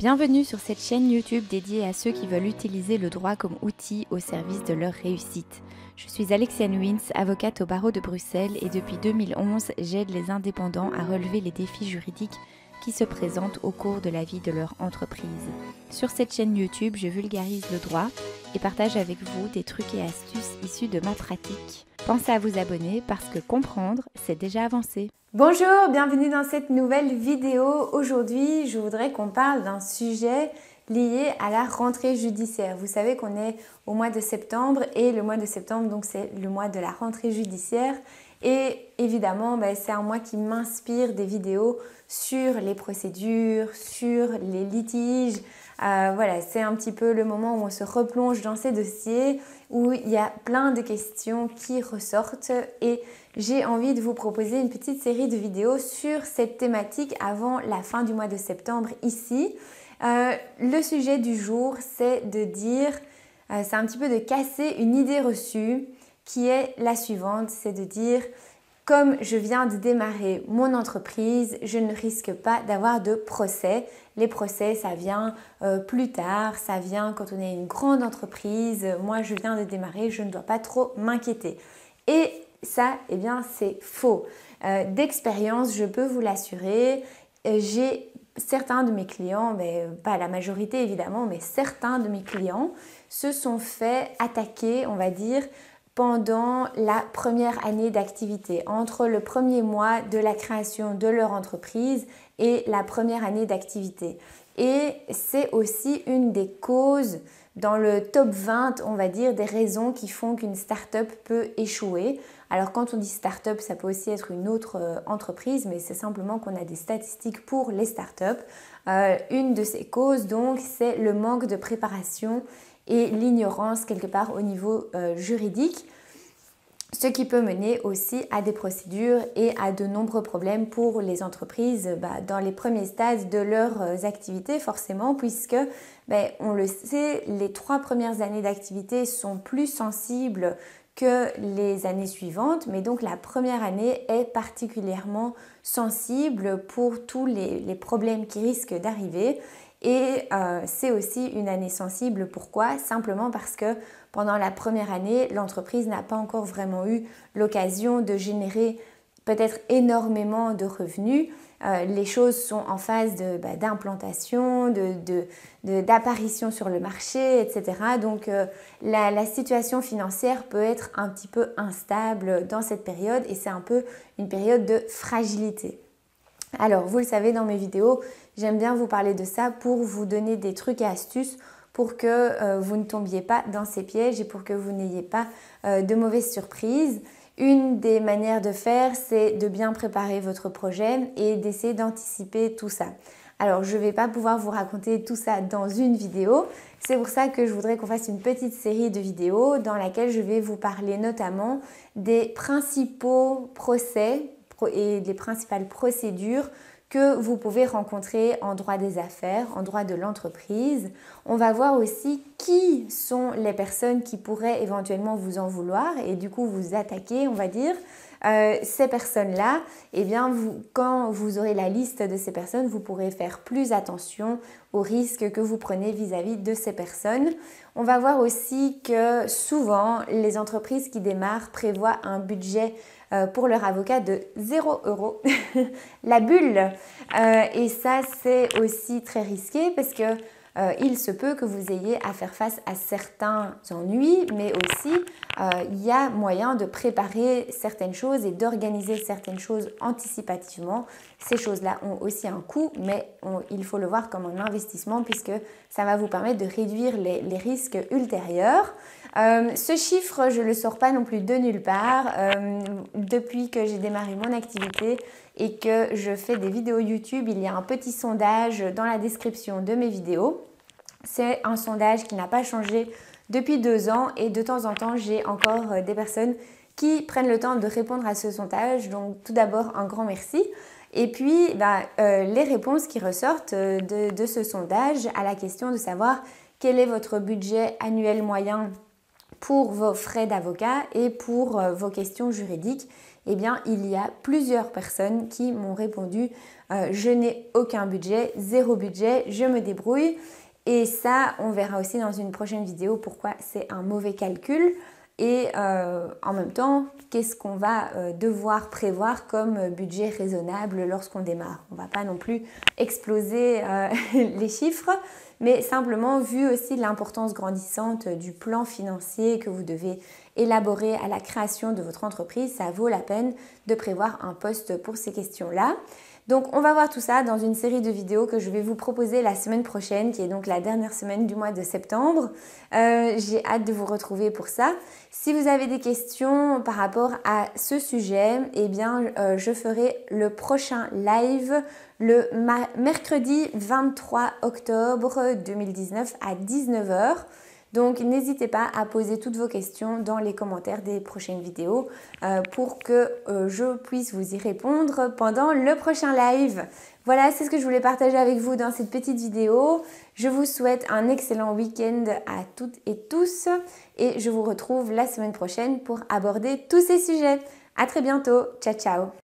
Bienvenue sur cette chaîne YouTube dédiée à ceux qui veulent utiliser le droit comme outil au service de leur réussite. Je suis Alexiane Wins, avocate au barreau de Bruxelles et depuis 2011, j'aide les indépendants à relever les défis juridiques qui se présentent au cours de la vie de leur entreprise. Sur cette chaîne YouTube, je vulgarise le droit et partage avec vous des trucs et astuces issus de ma pratique. Pensez à vous abonner parce que comprendre, c'est déjà avancer. Bonjour, bienvenue dans cette nouvelle vidéo. Aujourd'hui, je voudrais qu'on parle d'un sujet lié à la rentrée judiciaire. Vous savez qu'on est au mois de septembre et le mois de septembre, donc c'est le mois de la rentrée judiciaire. Et évidemment, c'est un mois qui m'inspire des vidéos sur les procédures, sur les litiges. Voilà, c'est un petit peu le moment où on se replonge dans ces dossiers, où il y a plein de questions qui ressortent et j'ai envie de vous proposer une petite série de vidéos sur cette thématique avant la fin du mois de septembre ici. Le sujet du jour, c'est de dire, c'est un petit peu de casser une idée reçue qui est la suivante, c'est de dire comme je viens de démarrer mon entreprise, je ne risque pas d'avoir de procès. Les procès, ça vient plus tard, ça vient quand on est une grande entreprise. Moi, je viens de démarrer, je ne dois pas trop m'inquiéter. Et ça, eh bien, c'est faux. D'expérience, je peux vous l'assurer, j'ai certains de mes clients, mais pas la majorité évidemment, mais certains de mes clients se sont fait attaquer, on va dire, pendant la première année d'activité, entre le premier mois de la création de leur entreprise et la première année d'activité. Et c'est aussi une des causes dans le top 20, on va dire, des raisons qui font qu'une start-up peut échouer. Alors quand on dit start-up, ça peut aussi être une autre entreprise, mais c'est simplement qu'on a des statistiques pour les start-up. Une de ces causes, donc, c'est le manque de préparation et l'ignorance quelque part au niveau juridique, ce qui peut mener aussi à des procédures et à de nombreux problèmes pour les entreprises dans les premiers stades de leurs activités forcément, puisque on le sait, les 3 premières années d'activité sont plus sensibles que les années suivantes, mais donc la première année est particulièrement sensible pour tous les problèmes qui risquent d'arriver. Et c'est aussi une année sensible. Pourquoi? Simplement parce que pendant la première année, l'entreprise n'a pas encore vraiment eu l'occasion de générer peut-être énormément de revenus. Les choses sont en phase d'implantation, d'apparition sur le marché, etc. Donc la situation financière peut être un petit peu instable dans cette période et c'est un peu une période de fragilité. Alors, vous le savez, dans mes vidéos, j'aime bien vous parler de ça pour vous donner des trucs et astuces pour que vous ne tombiez pas dans ces pièges et pour que vous n'ayez pas de mauvaises surprises. Une des manières de faire, c'est de bien préparer votre projet et d'essayer d'anticiper tout ça. Alors, je ne vais pas pouvoir vous raconter tout ça dans une vidéo. C'est pour ça que je voudrais qu'on fasse une petite série de vidéos dans laquelle je vais vous parler notamment des principaux procès et les principales procédures que vous pouvez rencontrer en droit des affaires, en droit de l'entreprise. On va voir aussi qui sont les personnes qui pourraient éventuellement vous en vouloir et du coup vous attaquer, on va dire. Ces personnes-là, eh bien, quand vous aurez la liste de ces personnes, vous pourrez faire plus attention aux risques que vous prenez vis-à-vis de ces personnes. On va voir aussi que souvent, les entreprises qui démarrent prévoient un budget pour leur avocat de 0 €, la bulle. Et ça, c'est aussi très risqué parce que il se peut que vous ayez à faire face à certains ennuis, mais aussi il y a moyen de préparer certaines choses et d'organiser certaines choses anticipativement. Ces choses-là ont aussi un coût, mais il faut le voir comme un investissement puisque ça va vous permettre de réduire les risques ultérieurs. Ce chiffre, je ne le sors pas non plus de nulle part. Depuis que j'ai démarré mon activité et que je fais des vidéos YouTube, il y a un petit sondage dans la description de mes vidéos. C'est un sondage qui n'a pas changé depuis 2 ans et de temps en temps, j'ai encore des personnes qui prennent le temps de répondre à ce sondage. Donc tout d'abord, un grand merci. Et puis, les réponses qui ressortent de ce sondage à la question de savoir quel est votre budget annuel moyen pour vos frais d'avocat et pour vos questions juridiques, eh bien il y a plusieurs personnes qui m'ont répondu je n'ai aucun budget, zéro budget, je me débrouille. Et ça, on verra aussi dans une prochaine vidéo pourquoi c'est un mauvais calcul. Et en même temps, qu'est-ce qu'on va devoir prévoir comme budget raisonnable lorsqu'on démarre. On ne va pas non plus exploser les chiffres, mais simplement vu aussi l'importance grandissante du plan financier que vous devez élaborer à la création de votre entreprise, ça vaut la peine de prévoir un poste pour ces questions-là. Donc on va voir tout ça dans une série de vidéos que je vais vous proposer la semaine prochaine, qui est donc la dernière semaine du mois de septembre. J'ai hâte de vous retrouver pour ça. Si vous avez des questions par rapport à ce sujet, eh bien je ferai le prochain live le mercredi 23 octobre 2019 à 19 h. Donc n'hésitez pas à poser toutes vos questions dans les commentaires des prochaines vidéos pour que je puisse vous y répondre pendant le prochain live. Voilà, c'est ce que je voulais partager avec vous dans cette petite vidéo. Je vous souhaite un excellent week-end à toutes et tous et je vous retrouve la semaine prochaine pour aborder tous ces sujets. À très bientôt, ciao ciao.